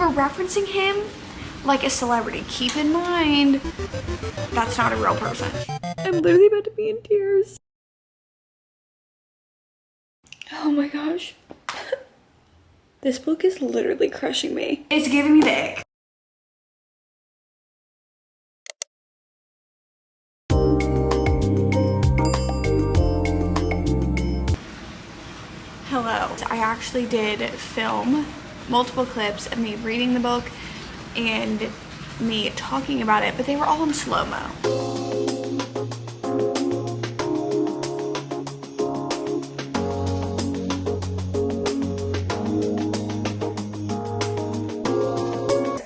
were referencing him like a celebrity. Keep in mind, that's not a real person. I'm literally about to be in tears. Oh my gosh. This book is literally crushing me. It's giving me the ick. Hello. I actually did film multiple clips of me reading the book and me talking about it, but they were all in slow-mo.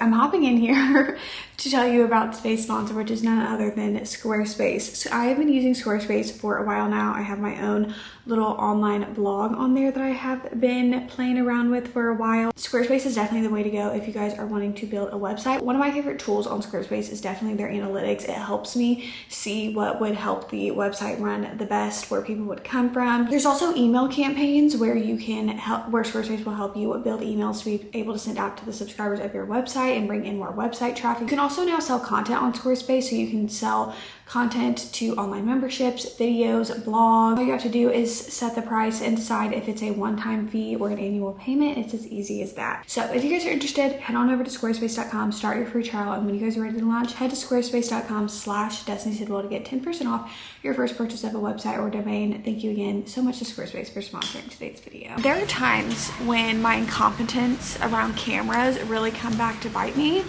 I'm hopping in here to tell you about today's sponsor, which is none other than Squarespace. So I have been using Squarespace for a while now. I have my own little online blog on there that I have been playing around with for a while. Squarespace is definitely the way to go if you guys are wanting to build a website. One of my favorite tools on Squarespace is definitely their analytics. It helps me see what would help the website run the best, where people would come from. There's also email campaigns where you can help, where Squarespace will help you build emails to be able to send out to the subscribers of your website and bring in more website traffic. You can also now sell content on Squarespace, so you can sell content to online memberships, videos, blogs. All you have to do is set the price and decide if it's a one-time fee or an annual payment. It's as easy as that. So if you guys are interested, head on over to squarespace.com, start your free trial, and when you guys are ready to launch, head to squarespace.com/DestinySidwell to get 10% off your first purchase of a website or domain. Thank you again so much to Squarespace for sponsoring today's video. There are times when my incompetence around cameras really come back to bite me,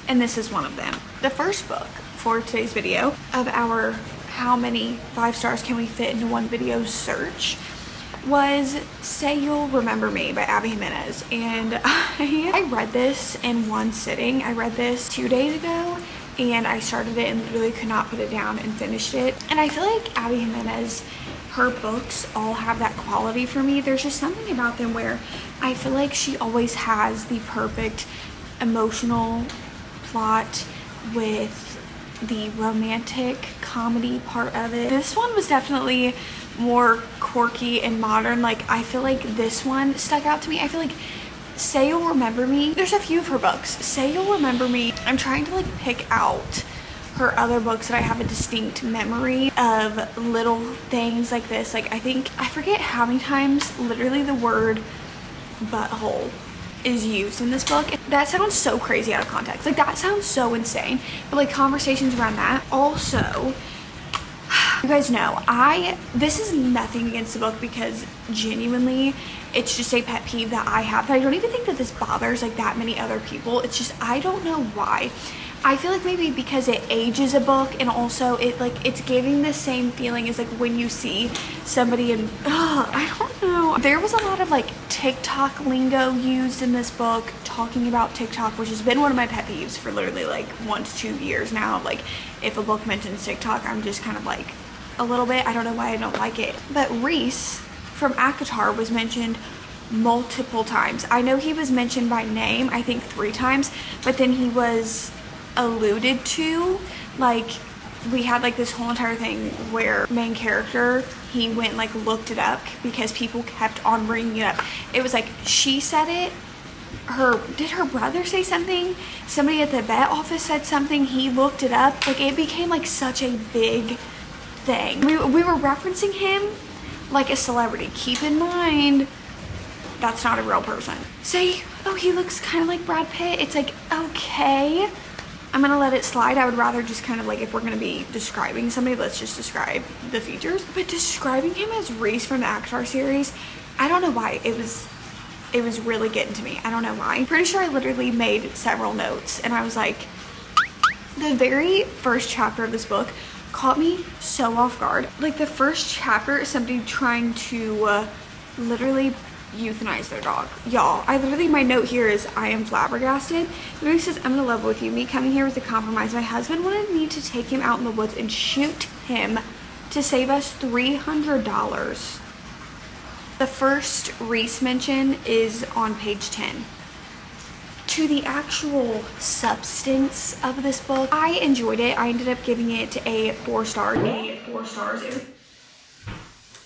and this is one of them. The first book for today's video of our how many 5 stars can we fit into one video search was Say You'll Remember Me by Abby Jimenez. And I read this in one sitting. I read this 2 days ago and I started it and literally could not put it down and finished it. And I feel like Abby Jimenez, her books all have that quality for me. There's just something about them where I feel like she always has the perfect emotional plot with the romantic comedy part of it. This one was definitely more quirky and modern. Like, I feel like this one stuck out to me. I feel like Say You'll Remember Me, there's a few of her books. Say You'll Remember Me, I'm trying to like pick out her other books that I have a distinct memory of little things like this. Like, I forget how many times literally the word butthole is used in this book. That sounds so crazy out of context. Like, that sounds so insane, but like conversations around that. Also, you guys know, this is nothing against the book, because genuinely it's just a pet peeve that I have, but I don't even think that this bothers like that many other people. It's just, I don't know why. I feel like maybe because it ages a book, and also it's giving the same feeling as like when you see somebody in, I don't know. There was a lot of like TikTok lingo used in this book, talking about TikTok, which has been one of my pet peeves for literally like 1 to 2 years now. Like, if a book mentions TikTok, I'm just kind of like a little bit, I don't know why I don't like it. But Reese from ACOTAR was mentioned multiple times. I know he was mentioned by name, I think 3 times, but then he was alluded to, like, we had like this whole entire thing where main character, he went like looked it up because people kept on bringing it up. It was like she said it, did her brother say something, somebody at the vet office said something, he looked it up. Like, it became like such a big thing. We were referencing him like a celebrity. Keep in mind, that's not a real person. Say, oh, he looks kind of like Brad Pitt. It's like, okay, I'm gonna let it slide. I would rather just kind of like, if we're gonna be describing somebody, let's just describe the features. But describing him as Reese from the ACOTAR series, I don't know why. It was really getting to me. I don't know why. I'm pretty sure I literally made several notes, and I was like, the very first chapter of this book caught me so off guard. Like, the first chapter is somebody trying to literally euthanize their dog. Y'all, I literally, my note here is, I am flabbergasted. It really says, I'm gonna level with you. Me coming here was a compromise. My husband wanted me to take him out in the woods and shoot him to save us $300. The first Reese mention is on page 10. To the actual substance of this book, I enjoyed it. I ended up giving it a 4 stars.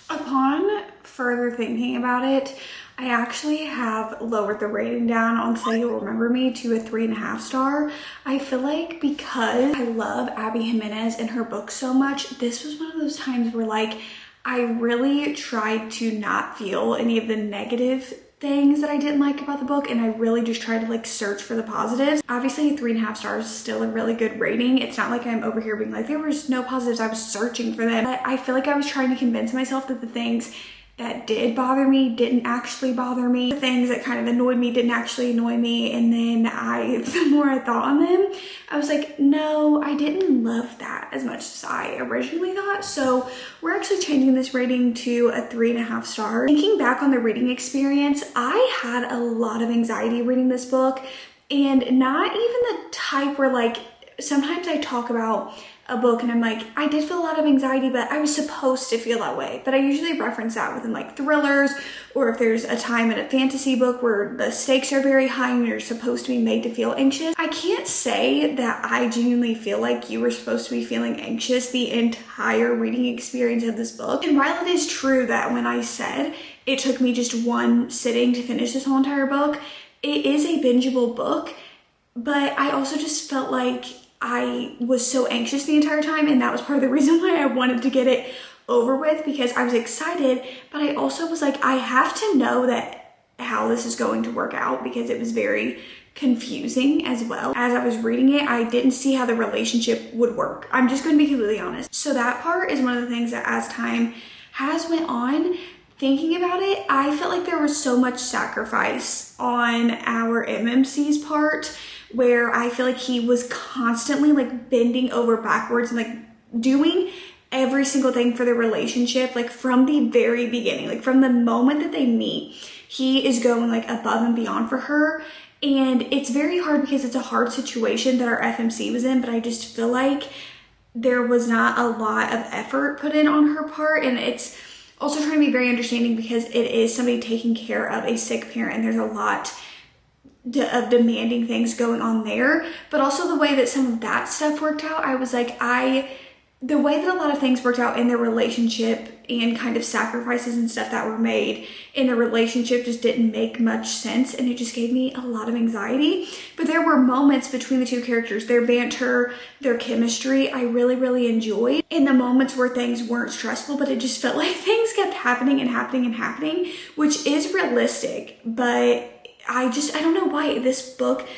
Upon further thinking about it, I actually have lowered the rating down on Say You'll Remember Me to a 3.5 star. I feel like because I love Abby Jimenez and her book so much, this was one of those times where like I really tried to not feel any of the negative things that I didn't like about the book, and I really just tried to like search for the positives. Obviously 3.5 stars is still a really good rating. It's not like I'm over here being like there was no positives, I was searching for them. But I feel like I was trying to convince myself that the things that did bother me didn't actually bother me. The things that kind of annoyed me didn't actually annoy me. And then the more I thought on them, I was like, no, I didn't love that as much as I originally thought. So we're actually changing this rating to a 3.5 stars. Thinking back on the reading experience, I had a lot of anxiety reading this book, and not even the type where like, sometimes I talk about a book and I'm like, I did feel a lot of anxiety, but I was supposed to feel that way. But I usually reference that within like thrillers, or if there's a time in a fantasy book where the stakes are very high and you're supposed to be made to feel anxious. I can't say that I genuinely feel like you were supposed to be feeling anxious the entire reading experience of this book. And while it is true that when I said it took me just one sitting to finish this whole entire book, it is a bingeable book, but I also just felt like I was so anxious the entire time, and that was part of the reason why I wanted to get it over with, because I was excited, but I also was like, I have to know that how this is going to work out, because it was very confusing as well. As I was reading it, I didn't see how the relationship would work. I'm just going to be completely honest. So that part is one of the things that as time has went on, thinking about it, I felt like there was so much sacrifice on our MMC's part, where I feel like he was constantly like bending over backwards and like doing every single thing for the relationship, like from the very beginning, like from the moment that they meet, he is going like above and beyond for her. And it's very hard because it's a hard situation that our FMC was in, but I just feel like there was not a lot of effort put in on her part. And it's also trying to be very understanding because it is somebody taking care of a sick parent, and there's a lot of demanding things going on there. But also the way that some of that stuff worked out, I was like, the way that a lot of things worked out in their relationship and kind of sacrifices and stuff that were made in the relationship just didn't make much sense, and it just gave me a lot of anxiety. But there were moments between the two characters, their banter, their chemistry, I really enjoyed. In the moments where things weren't stressful, but it just felt like things kept happening and happening and happening, which is realistic, but I don't know why this book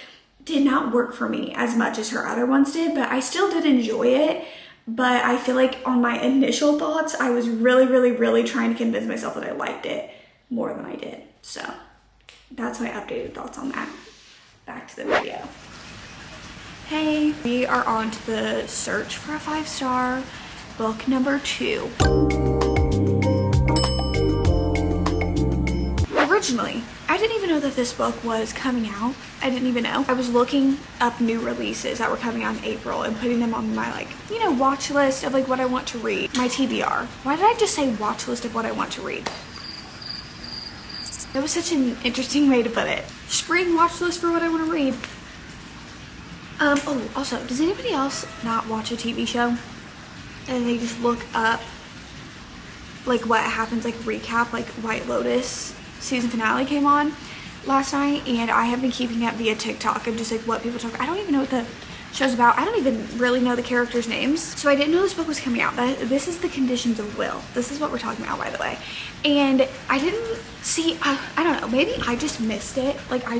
did not work for me as much as her other ones did, but I still did enjoy it. But I feel like on my initial thoughts, I was really trying to convince myself that I liked it more than I did. So that's my updated thoughts on that. Back to the video. Hey, we are on to the search for a 5-star, book number 2. Originally, I didn't even know that this book was coming out. I didn't even know. I was looking up new releases that were coming out in April and putting them on my watch list of like what I want to read. My TBR. Why did I just say watch list of what I want to read? That was such an interesting way to put it. Spring watch list for what I want to read. Oh, also, does anybody else not watch a TV show and they just look up like what happens, like recap, like White Lotus season finale came on last night, and I have been keeping up via TikTok of just like what people talk. I don't even know what the show's about. I don't even really know the characters' names. So I didn't know this book was coming out. This is The Conditions of Will. This is what we're talking about, by the way. And I didn't see, I don't know, maybe I just missed it. Like I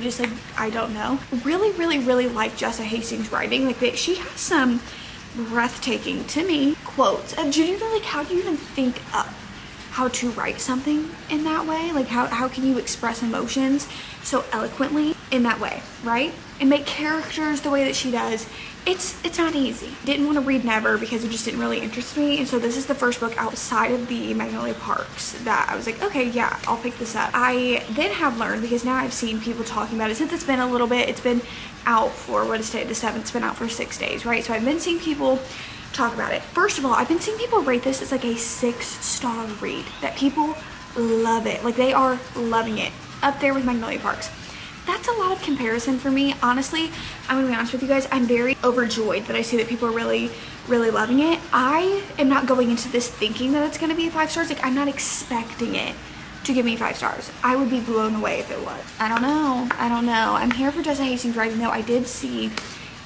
don't know. Really like Jessa Hastings' writing. Like she has some breathtaking, to me, quotes. Genuinely, like, how do you even think up how to write something in that way? Like how can you express emotions so eloquently in that way, right? And make characters the way that she does. It's not easy. Didn't want to read Never because it just didn't really interest me, and so this is the first book outside of the Magnolia Parks that I was like, okay, yeah, I'll pick this up. I then have learned, because now I've seen people talking about it since it's been a little bit, it's been out for, what is today, the 7th, it's been out for 6 days, right? So I've been seeing people talk about it. First of all, I've been seeing people rate this as like a 6-star read, that people love it. Like they are loving it, up there with Magnolia Parks. That's a lot of comparison for me. Honestly, I'm gonna be honest with you guys, I'm very overjoyed that I see that people are really loving it. I am not going into this thinking that it's gonna be 5 stars. Like I'm not expecting it to give me 5 stars. I would be blown away if it was. I don't know. I'm here for Jessa Hastings writing though. I did see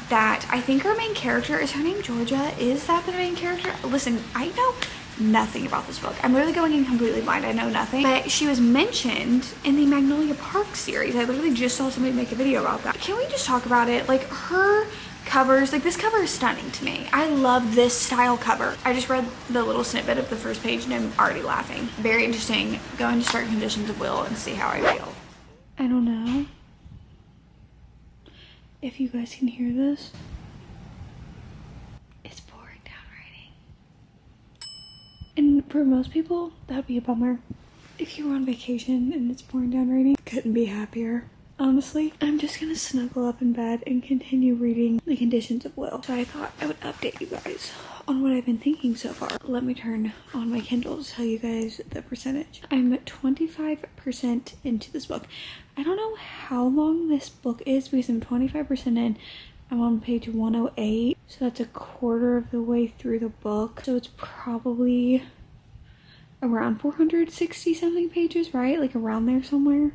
that I think her main character, is her name Georgia? Is that the main character? Listen, I know nothing about this book. I'm literally going in completely blind. I know nothing. But she was mentioned in the Magnolia Park series. I literally just saw somebody make a video about that. Can we just talk about it? Like her covers, like this cover is stunning to me. I love this style cover. I just read the little snippet of the first page and I'm already laughing. Very interesting. Go into Stark Conditions of Will and see how I feel. I don't know if you guys can hear this. It's pouring down raining. And for most people, that'd be a bummer. If you were on vacation and it's pouring down raining, couldn't be happier. Honestly, I'm just gonna snuggle up in bed and continue reading The Conditions of Will. So I thought I would update you guys on what I've been thinking so far. Let me turn on my Kindle to tell you guys the percentage. I'm at 25% into this book. I don't know how long this book is because I'm 25% in. I'm on page 108. So that's a quarter of the way through the book. So it's probably around 460 something pages, right? Like around there somewhere.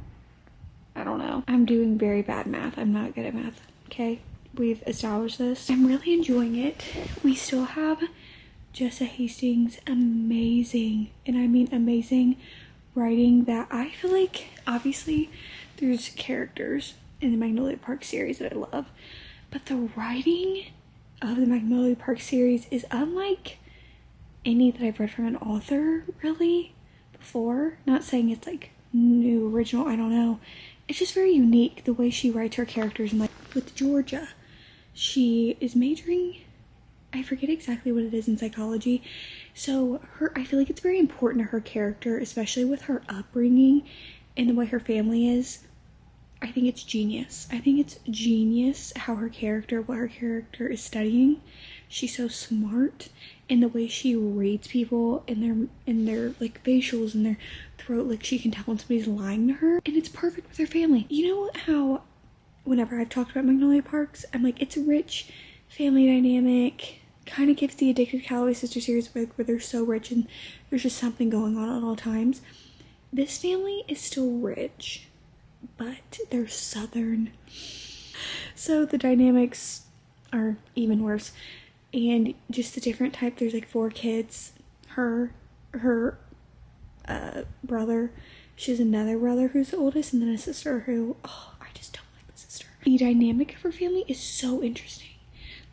I don't know. I'm doing very bad math. I'm not good at math, okay? We've established this. I'm really enjoying it. We still have Jessa Hastings' amazing, and I mean amazing, writing that I feel like, obviously, there's characters in the Magnolia Park series that I love, but the writing of the Magnolia Park series is unlike any that I've read from an author, really, before. Not saying it's like new, original, I don't know. It's just very unique the way she writes her characters. And like with Georgia, she is majoring, I forget exactly what it is, in psychology. So I feel like it's very important to her character, especially with her upbringing and the way her family is. I think it's genius. I think it's genius how what her character is studying. She's so smart, and the way she reads people in their like facials and their throat, like she can tell when somebody's lying to her, and it's perfect with her family. You know how whenever I've talked about Magnolia Parks, I'm like, it's a rich family dynamic, kind of gives the Addicted Calloway Sister series where they're so rich and there's just something going on at all times. This family is still rich, but they're Southern, so the dynamics are even worse. And just the different type, there's like 4 kids, her brother, she has another brother who's the oldest, and then a sister who, oh, I just don't like the sister. The dynamic of her family is so interesting,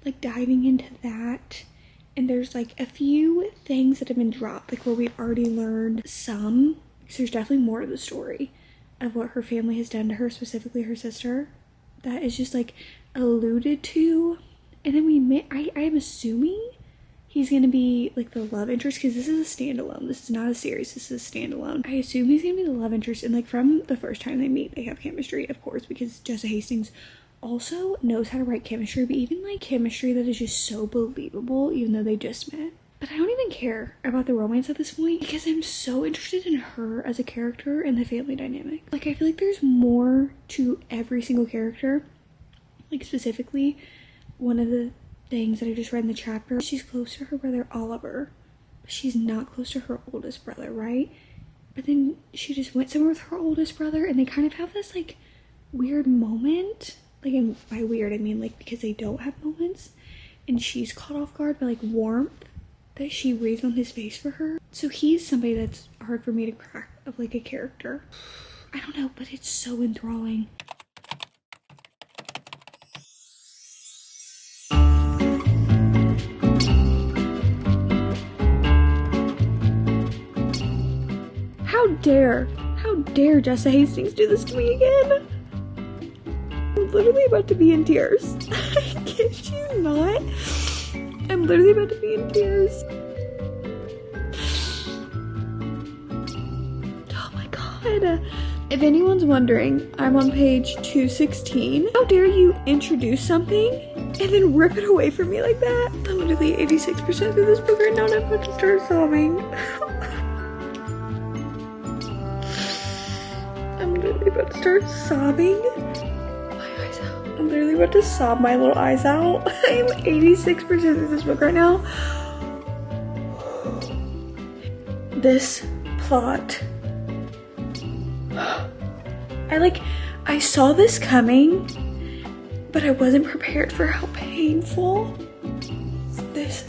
like diving into that. And there's like a few things that have been dropped, like where we've already learned some, because there's definitely more to the story of what her family has done to her, specifically her sister, that is just like alluded to. And then I am assuming he's gonna be like the love interest, because this is a standalone. This is not a series, this is a standalone. I assume he's gonna be the love interest, and like from the first time they meet, they have chemistry, of course, because Jessa Hastings also knows how to write chemistry, but even like chemistry that is just so believable, even though they just met. But I don't even care about the romance at this point, because I'm so interested in her as a character and the family dynamic. Like, I feel like there's more to every single character. Like, specifically, one of the things that I just read in the chapter, she's close to her brother Oliver, but she's not close to her oldest brother, right? But then she just went somewhere with her oldest brother, and they kind of have this like weird moment. Like, and by weird I mean like because they don't have moments, and she's caught off guard by like warmth that she reads on his face for her. So he's somebody that's hard for me to crack of like a character. I don't know, but it's so enthralling. How dare Jessa Hastings do this to me again? I'm literally about to be in tears. I kid you not. I'm literally about to be in tears. Oh my god. If anyone's wondering, I'm on page 216. How dare you introduce something and then rip it away from me like that? I'm literally 86% through this book right now, and I'm about to start sobbing. I'm literally about to start sobbing. My eyes out. I'm literally about to sob my little eyes out. I'm 86% through this book right now. This plot I saw this coming, but I wasn't prepared for how painful this,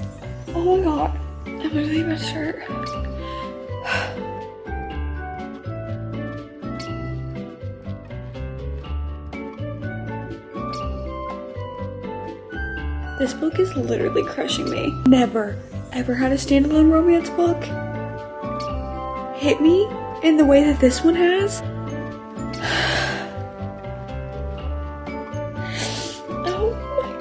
oh my God, I'm literally about to start. This book is literally crushing me. Never, ever had a standalone romance book hit me in the way that this one has. Oh my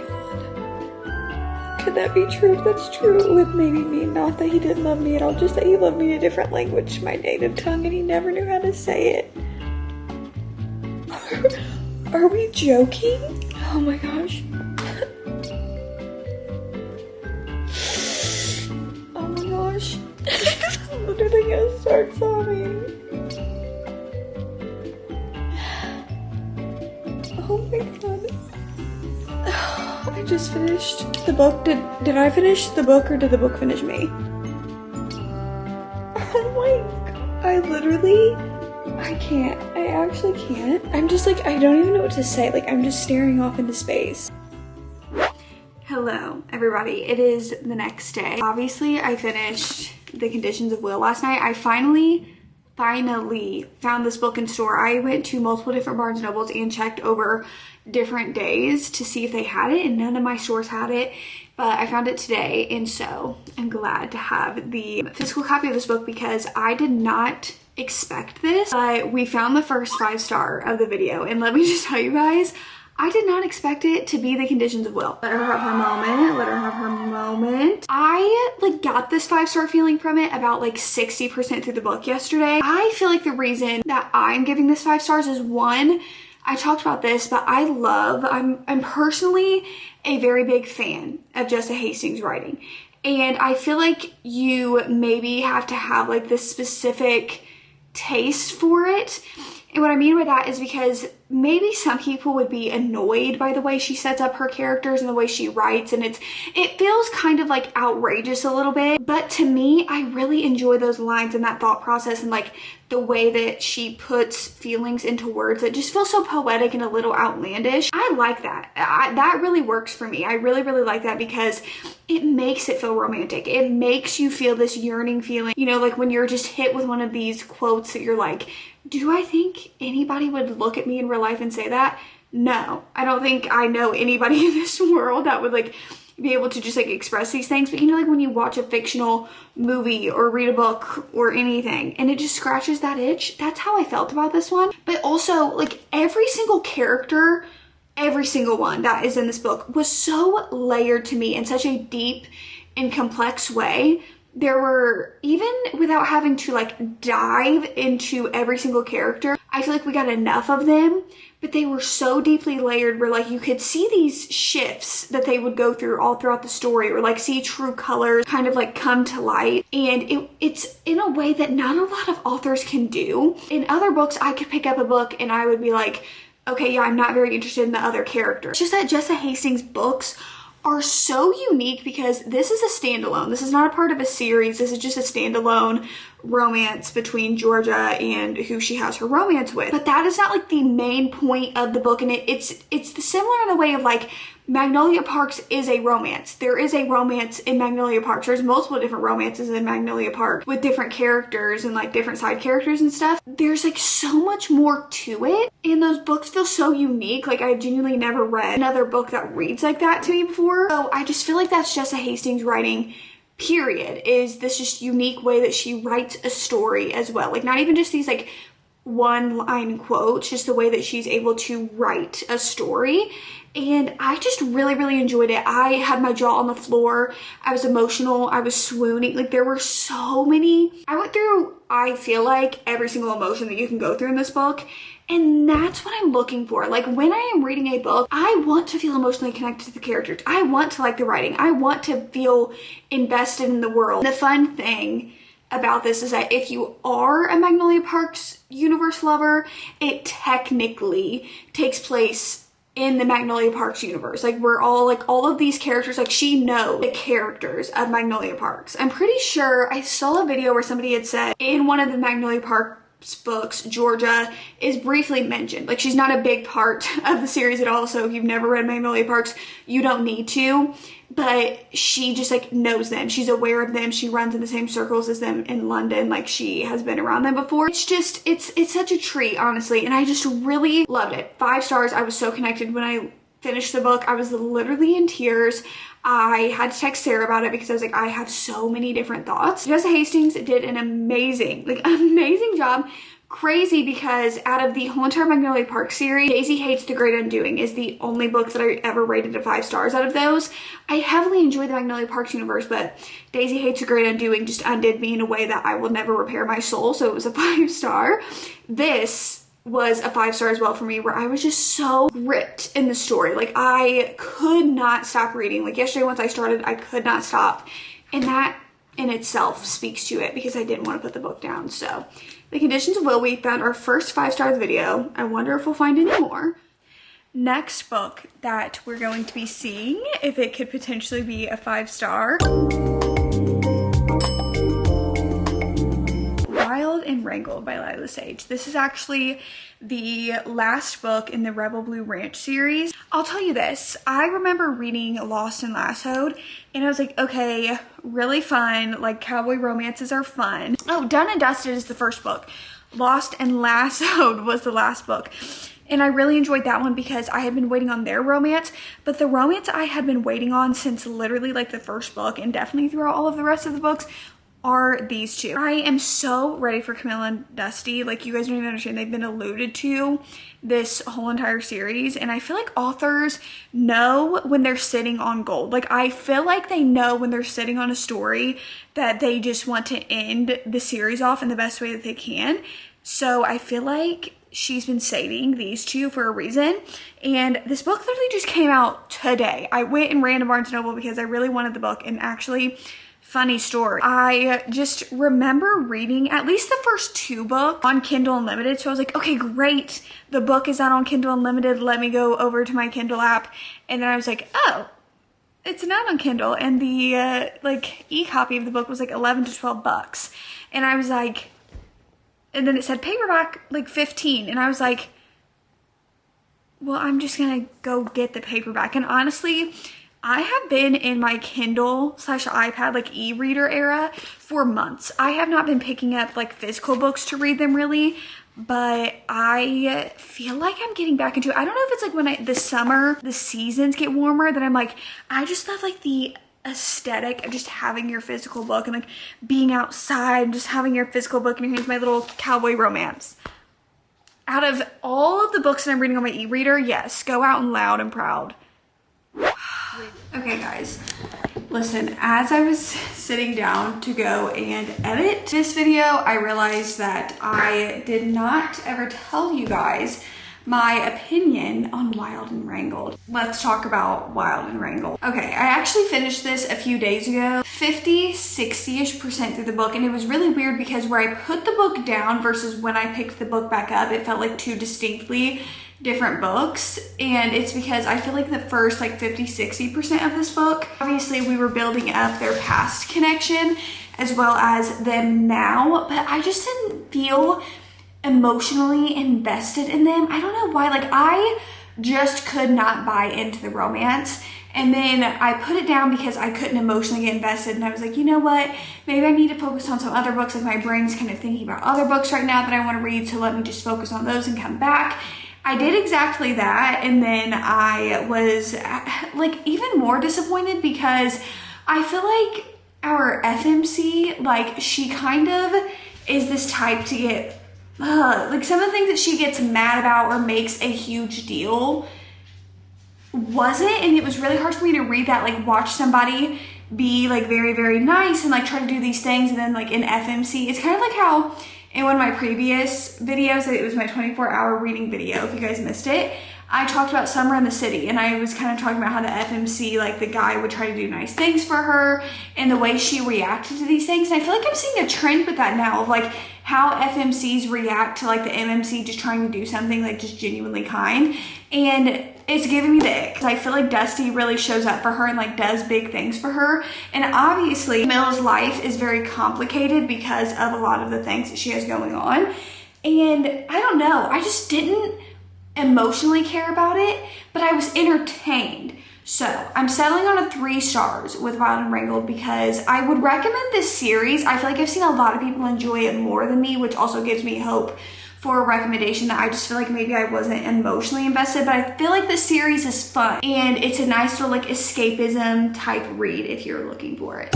God. Could that be true? If that's true, it would maybe mean not that he didn't love me at all, just that he loved me in a different language, my native tongue, and he never knew how to say it. Are we joking? Oh my gosh. Oh my gosh. I'm literally gonna start sobbing. Oh my God. I just finished the book. Did I finish the book or did the book finish me? Oh my God. I literally, I can't. I actually can't. I'm just like, I don't even know what to say. Like, I'm just staring off into space. Hello, everybody. It is the next day. Obviously, I finished The Conditions of Will last night. I finally found this book in store. I went to multiple different Barnes & Nobles and checked over different days to see if they had it, and none of my stores had it, but I found it today, and so I'm glad to have the physical copy of this book because I did not expect this, but we found the first 5-star of the video, and let me just tell you guys, I did not expect it to be The Conditions of Will. Let her have her moment. Let her have her moment. I got this 5-star feeling from it about 60% through the book yesterday. I feel like the reason that I'm giving this 5 stars is, one, I talked about this, but I'm personally a very big fan of Jessa Hastings' writing. And I feel like you maybe have to have this specific taste for it. And what I mean by that is because maybe some people would be annoyed by the way she sets up her characters and the way she writes, and it feels kind of outrageous a little bit. But to me, I really enjoy those lines and that thought process and the way that she puts feelings into words that just feel so poetic and a little outlandish. I like that. That really works for me. I really, really like that because it makes it feel romantic. It makes you feel this yearning feeling, you know, when you're just hit with one of these quotes that you're like, do I think anybody would look at me in real life and say that? No, I don't think I know anybody in this world that would be able to just express these things. But you know, when you watch a fictional movie or read a book or anything and it just scratches that itch, that's how I felt about this one. But also every single character, every single one that is in this book was so layered to me in such a deep and complex way. There were, even without having to dive into every single character, I feel like we got enough of them, but they were so deeply layered where you could see these shifts that they would go through all throughout the story, or see true colors kind of come to light. And it's in a way that not a lot of authors can do. In other books, I could pick up a book and I would be like, okay, yeah, I'm not very interested in the other character. It's just that Jessa Hastings' books are so unique because this is a standalone. This is not a part of a series. This is just a standalone romance between Georgia and who she has her romance with. But that is not the main point of the book, and it's similar in the way of Magnolia Parks is a romance. There is a romance in Magnolia Parks. There's multiple different romances in Magnolia Park with different characters and different side characters and stuff. There's so much more to it, and those books feel so unique. I genuinely never read another book that reads like that to me before. So I just feel like that's Jessa Hastings' writing, period, is this just unique way that she writes a story as well. Not even just these one-line quotes, just the way that she's able to write a story. And I just really, really enjoyed it. I had my jaw on the floor. I was emotional. I was swooning. There were so many. I went through, I feel every single emotion that you can go through in this book. And that's what I'm looking for. When I am reading a book, I want to feel emotionally connected to the characters. I want to like the writing. I want to feel invested in the world. The fun thing about this is that if you are a Magnolia Parks universe lover, it technically takes place in the Magnolia Parks universe. We're all all of these characters, she knows the characters of Magnolia Parks. I'm pretty sure I saw a video where somebody had said in one of the Magnolia Park books, Georgia is briefly mentioned. Like, she's not a big part of the series at all, so if you've never read Magnolia Parks, you don't need to, but she just like knows them. She's aware of them. She runs in the same circles as them in London. Like, she has been around them before. It's just, it's such a treat, honestly, and I just really loved it. 5 stars. I was so connected when I finished the book. I was literally in tears. I had to text Sarah about it because I was like, I have so many different thoughts. Jessica Hastings did an amazing job. Crazy, because out of the whole entire Magnolia Park series, Daisy Hates the Great Undoing is the only book that I ever rated a 5 stars out of those. I heavily enjoyed the Magnolia Parks universe, but Daisy Hates the Great Undoing just undid me in a way that I will never repair my soul, so it was a 5 star. This was a 5 star as well for me, where I was just so gripped in the story. Like, I could not stop reading. Like, yesterday once I started, I could not stop, and that in itself speaks to it because I didn't want to put the book down. So The Conditions of Will, we found our first 5 star video. I wonder if we'll find any more. Next book that we're going to be seeing, if it could potentially be a 5 star. Wild and Wrangled by Lila Sage. This is actually the last book in the Rebel Blue Ranch series. I'll tell you this, I remember reading Lost and Lassoed, and I was like, okay, really fun, like cowboy romances are fun. Oh, Done and Dusted is the first book. Lost and Lassoed was the last book. And I really enjoyed that one because I had been waiting on their romance, but the romance I had been waiting on since literally like the first book and definitely throughout all of the rest of the books are these two. I am so ready for Camilla and Dusty. Like, you guys don't even understand. They've been alluded to this whole entire series, and I feel like authors know when they're sitting on gold. Like, I feel like they know when they're sitting on a story that they just want to end the series off in the best way that they can. So I feel like she's been saving these two for a reason, and this book literally just came out today. I went and ran to Barnes & Noble because I really wanted the book, and actually, funny story, I just remember reading at least the first 2 books on Kindle Unlimited. So I was like, okay, great. The book is out on Kindle Unlimited. Let me go over to my Kindle app. And then I was like, oh, it's not on Kindle. And the like e-copy of the book was like 11 to 12 bucks. And I was like, and then it said paperback like 15. And I was like, well, I'm just gonna go get the paperback. And honestly, I have been in my Kindle/iPad like e-reader era for months. I have not been picking up like physical books to read them really, but I feel like I'm getting back into it. I don't know if it's like when the summer, the seasons get warmer, that I'm like, I just love like the aesthetic of just having your physical book and like being outside, just having your physical book in your hands, my little cowboy romance. Out of all of the books that I'm reading on my e-reader, yes, Go Out and Loud and Proud. Okay guys, listen, as I was sitting down to go and edit this video, I realized that I did not ever tell you guys my opinion on Wild and Wrangled. Let's talk about Wild and Wrangled. Okay, I actually finished this a few days ago, 50-60-ish% through the book, and it was really weird because where I put the book down versus when I picked the book back up, it felt like 2 distinctly different books. And it's because I feel like the first like 50-60% of this book, obviously we were building up their past connection as well as them now, but I just didn't feel emotionally invested in them. I don't know why, like I just could not buy into the romance. And then I put it down because I couldn't emotionally get invested, and I was like, you know what, maybe I need to focus on some other books. Like my brain's kind of thinking about other books right now that I want to read, so let me just focus on those and come back. I did exactly that, and then I was like even more disappointed because I feel like our FMC, like she kind of is this type to get like some of the things that she gets mad about or makes a huge deal wasn't, and it was really hard for me to read that, like watch somebody be like very, very nice and like try to do these things, and then like in FMC, it's kind of like how in one of my previous videos, it was my 24-hour reading video, if you guys missed it, I talked about Summer in the City, and I was kind of talking about how the FMC, like the guy would try to do nice things for her and the way she reacted to these things. And I feel like I'm seeing a trend with that now of like how FMCs react to like the MMC just trying to do something like just genuinely kind. And it's giving me the ick. I feel like Dusty really shows up for her and like does big things for her. And obviously Camille's life is very complicated because of a lot of the things that she has going on. And I don't know, I just didn't emotionally care about it, but I was entertained. So I'm settling on a 3 stars with Wild and Wrangled because I would recommend this series. I feel like I've seen a lot of people enjoy it more than me, which also gives me hope for a recommendation that I just feel like maybe I wasn't emotionally invested, but I feel like the series is fun and it's a nice little like escapism type read if you're looking for it.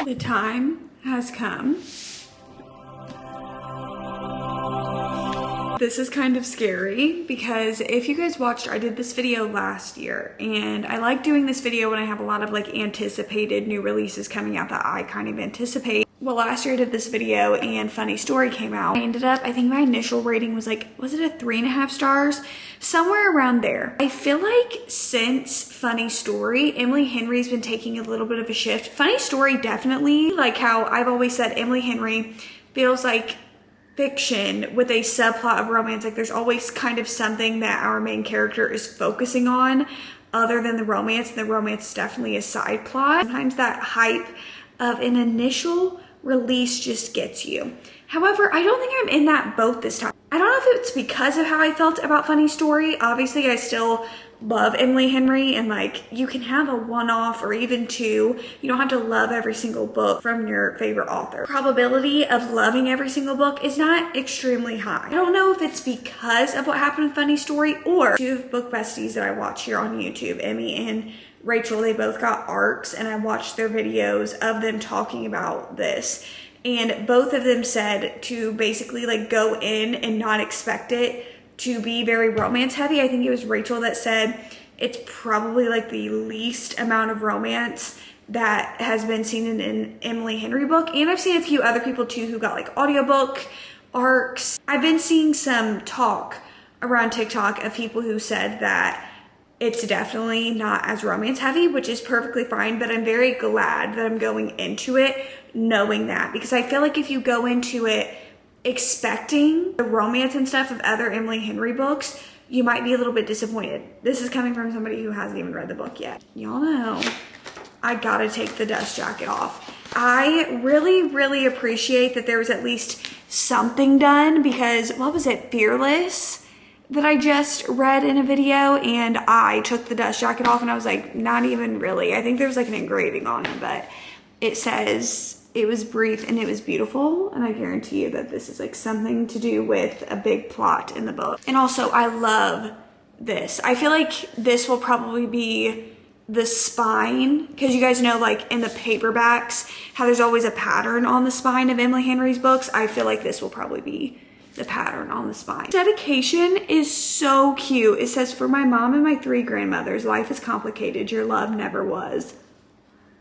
The time has come. This is kind of scary because if you guys watched, I did this video last year and I like doing this video when I have a lot of like anticipated new releases coming out that I kind of anticipate. Well, last year I did this video and Funny Story came out. I ended up, I think my initial rating was like, was it a 3.5 stars? Somewhere around there. I feel like since Funny Story, Emily Henry's been taking a little bit of a shift. Funny Story definitely, like how I've always said, Emily Henry feels like fiction with a subplot of romance. Like there's always kind of something that our main character is focusing on other than the romance. The romance is definitely a side plot. Sometimes that hype of an initial release just gets you. However, I don't think I'm in that boat this time. I don't know if it's because of how I felt about Funny Story. Obviously, I still love Emily Henry and like you can have a one-off or even 2. You don't have to love every single book from your favorite author. Probability of loving every single book is not extremely high. I don't know if it's because of what happened in Funny Story or 2 book besties that I watch here on YouTube, Emmy and Rachel. They both got arcs and I watched their videos of them talking about this. And both of them said to basically like go in and not expect it to be very romance heavy. I think it was Rachel that said it's probably like the least amount of romance that has been seen in an Emily Henry book. And I've seen a few other people too who got like audiobook arcs. I've been seeing some talk around TikTok of people who said that it's definitely not as romance heavy, which is perfectly fine, but I'm very glad that I'm going into it knowing that, because I feel like if you go into it expecting the romance and stuff of other Emily Henry books, you might be a little bit disappointed. This is coming from somebody who hasn't even read the book yet. Y'all know I gotta take the dust jacket off. I really appreciate that there was at least something done, because what was it, Fearless, that I just read in a video, and I took the dust jacket off and I was like, not even really. I think there was like an engraving on it, but it says it was brief and it was beautiful, and I guarantee you that this is like something to do with a big plot in the book. And also I love this. I feel like this will probably be the spine, because you guys know like in the paperbacks how there's always a pattern on the spine of Emily Henry's books. I feel like this will probably be the pattern on the spine. Dedication is so cute. It says, "For my mom and my 3 grandmothers, life is complicated. Your love never was."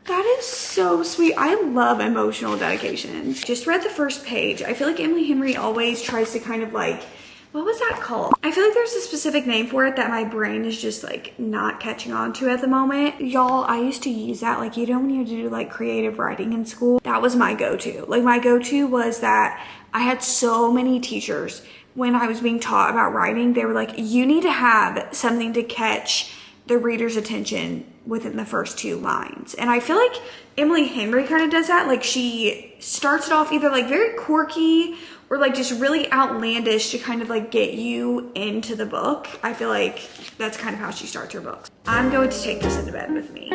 That is so sweet. I love emotional dedication. Just read the first page. I feel like Emily Henry always tries to kind of like, what was that called? I feel like there's a specific name for it that my brain is just like not catching on to at the moment. Y'all, I used to use that, like, you know, when you had to do like creative writing in school, that was my go-to. Like my go-to was that I had so many teachers when I was being taught about writing, they were like, you need to have something to catch the reader's attention within the first 2 lines. And I feel like Emily Henry kind of does that. Like she starts it off either like very quirky or like just really outlandish to kind of like get you into the book. I feel like that's kind of how she starts her books. I'm going to take this into bed with me.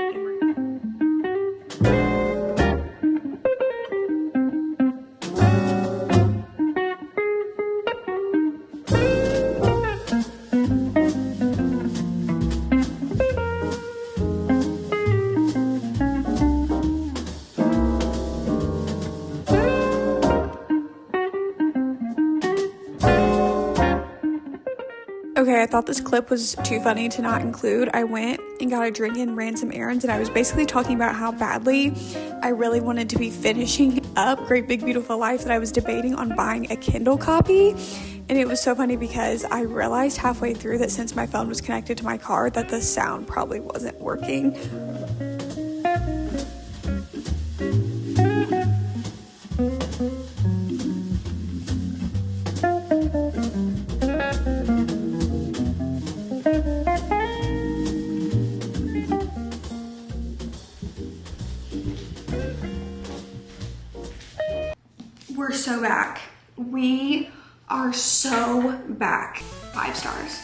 Okay, I thought this clip was too funny to not include. I went and got a drink and ran some errands, and I was basically talking about how badly I really wanted to be finishing up Great Big Beautiful Life, that I was debating on buying a Kindle copy. And it was so funny because I realized halfway through that since my phone was connected to my car, that the sound probably wasn't working. so back. We are so back. 5 stars.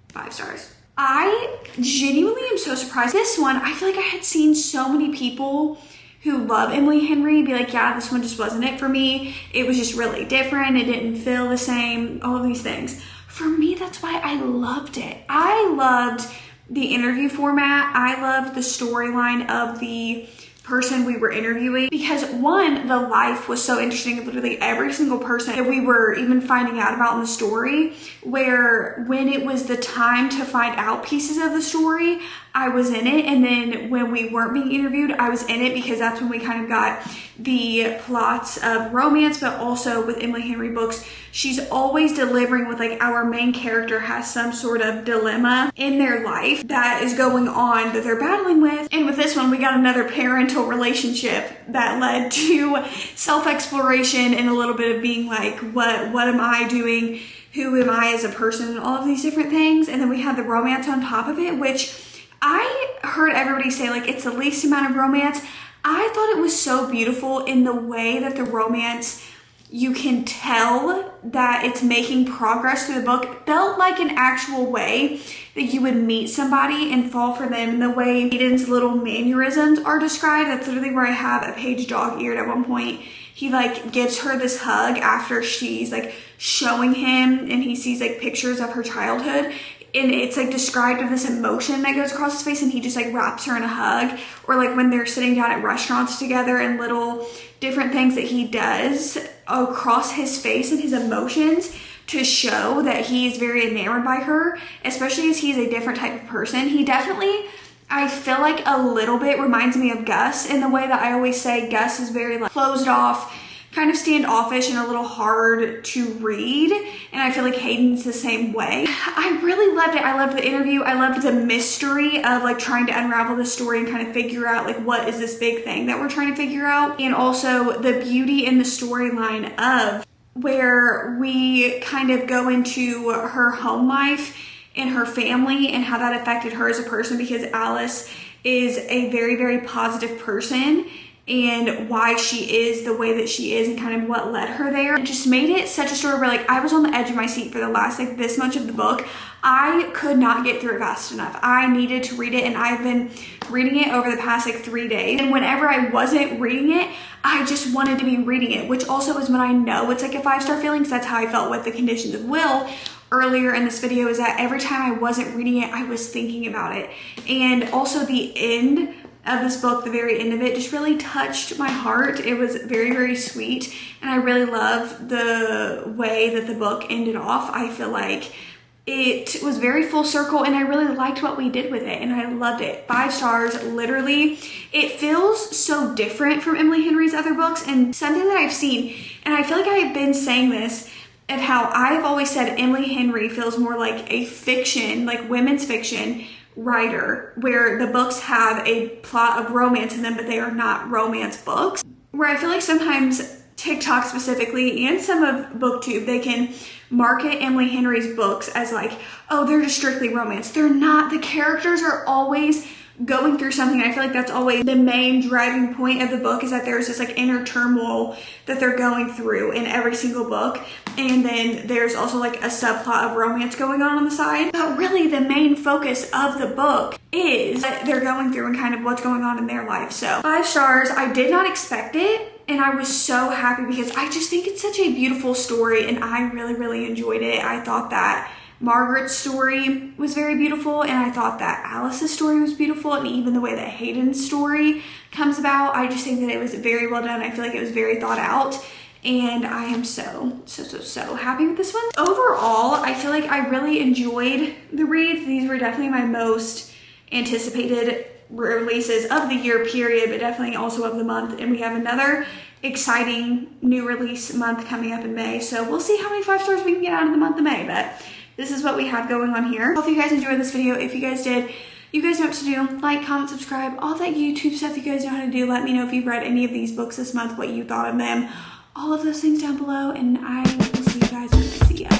5 stars. I genuinely am so surprised. This one, I feel like I had seen so many people who love Emily Henry be like, yeah, this one just wasn't it for me. It was just really different. It didn't feel the same, all of these things. For me, that's why I loved it. I loved the interview format. I loved the storyline of the person we were interviewing because one, the life was so interesting of literally every single person that we were even finding out about in the story, where when it was the time to find out pieces of the story, I was in it, and then when we weren't being interviewed, I was in it because that's when we kind of got the plots of romance. But also with Emily Henry books, she's always delivering with like our main character has some sort of dilemma in their life that is going on that they're battling with. And with this one, we got another parental relationship that led to self-exploration and a little bit of being like, what am I doing? Who am I as a person? And all of these different things. And then we had the romance on top of it, which I heard everybody say like it's the least amount of romance. I thought it was so beautiful in the way that the romance, you can tell that it's making progress through the book. It felt like an actual way that you would meet somebody and fall for them, and the way Aiden's little mannerisms are described. That's literally where I have a page dog-eared at one point. He like gives her this hug after she's like showing him and he sees like pictures of her childhood. And it's like described of this emotion that goes across his face, and he just like wraps her in a hug. Or like when they're sitting down at restaurants together and little different things that he does across his face and his emotions to show that he is very enamored by her, especially as he's a different type of person. He definitely, I feel like a little bit reminds me of Gus in the way that I always say Gus is very like closed off, kind of standoffish and a little hard to read. And I feel like Hayden's the same way. I really loved it. I loved the interview. I loved the mystery of like trying to unravel the story and kind of figure out like what is this big thing that we're trying to figure out. And also the beauty in the storyline of where we kind of go into her home life and her family and how that affected her as a person, because Alice is a very, very positive person, and why she is the way that she is and kind of what led her there. It just made it such a story where like I was on the edge of my seat for the last like this much of the book. I could not get through it fast enough. I needed to read it, and I've been reading it over the past like 3 days. And whenever I wasn't reading it, I just wanted to be reading it, which also is when I know it's like a 5-star feeling, because that's how I felt with The Conditions of Will earlier in this video, is that every time I wasn't reading it, I was thinking about it. And also the end of this book, the very end of it, just really touched my heart. It was very, very sweet, and I really love the way that the book ended off. I feel like it was very full circle, and I really liked what we did with it, and I loved it. 5 stars, literally. It feels so different from Emily Henry's other books, and something that I've seen, and I feel like I've been saying this, of how I've always said Emily Henry feels more like a fiction, like women's fiction writer, where the books have a plot of romance in them, but they are not romance books. Where I feel like sometimes TikTok specifically and some of BookTube, they can market Emily Henry's books as like, oh, they're just strictly romance. They're not. The characters are always going through something. I feel like that's always the main driving point of the book, is that there's this like inner turmoil that they're going through in every single book. And then there's also like a subplot of romance going on the side. But really the main focus of the book is what they're going through and kind of what's going on in their life. So 5 stars. I did not expect it, and I was so happy because I just think it's such a beautiful story, and I really, really enjoyed it. I thought that Margaret's story was very beautiful, and I thought that Alice's story was beautiful, and even the way that Hayden's story comes about, I just think that it was very well done. I feel like it was very thought out, and I am so happy with this one. Overall, I feel like I really enjoyed the reads. These were definitely my most anticipated releases of the year period, but definitely also of the month, and we have another exciting new release month coming up in May, so we'll see how many 5 stars we can get out of the month of May, but this is what we have going on here. Hope you guys enjoyed this video. If you guys did, you guys know what to do. Like, comment, subscribe, all that YouTube stuff you guys know how to do. Let me know if you've read any of these books this month, what you thought of them, all of those things down below, and I will see you guys when I see ya.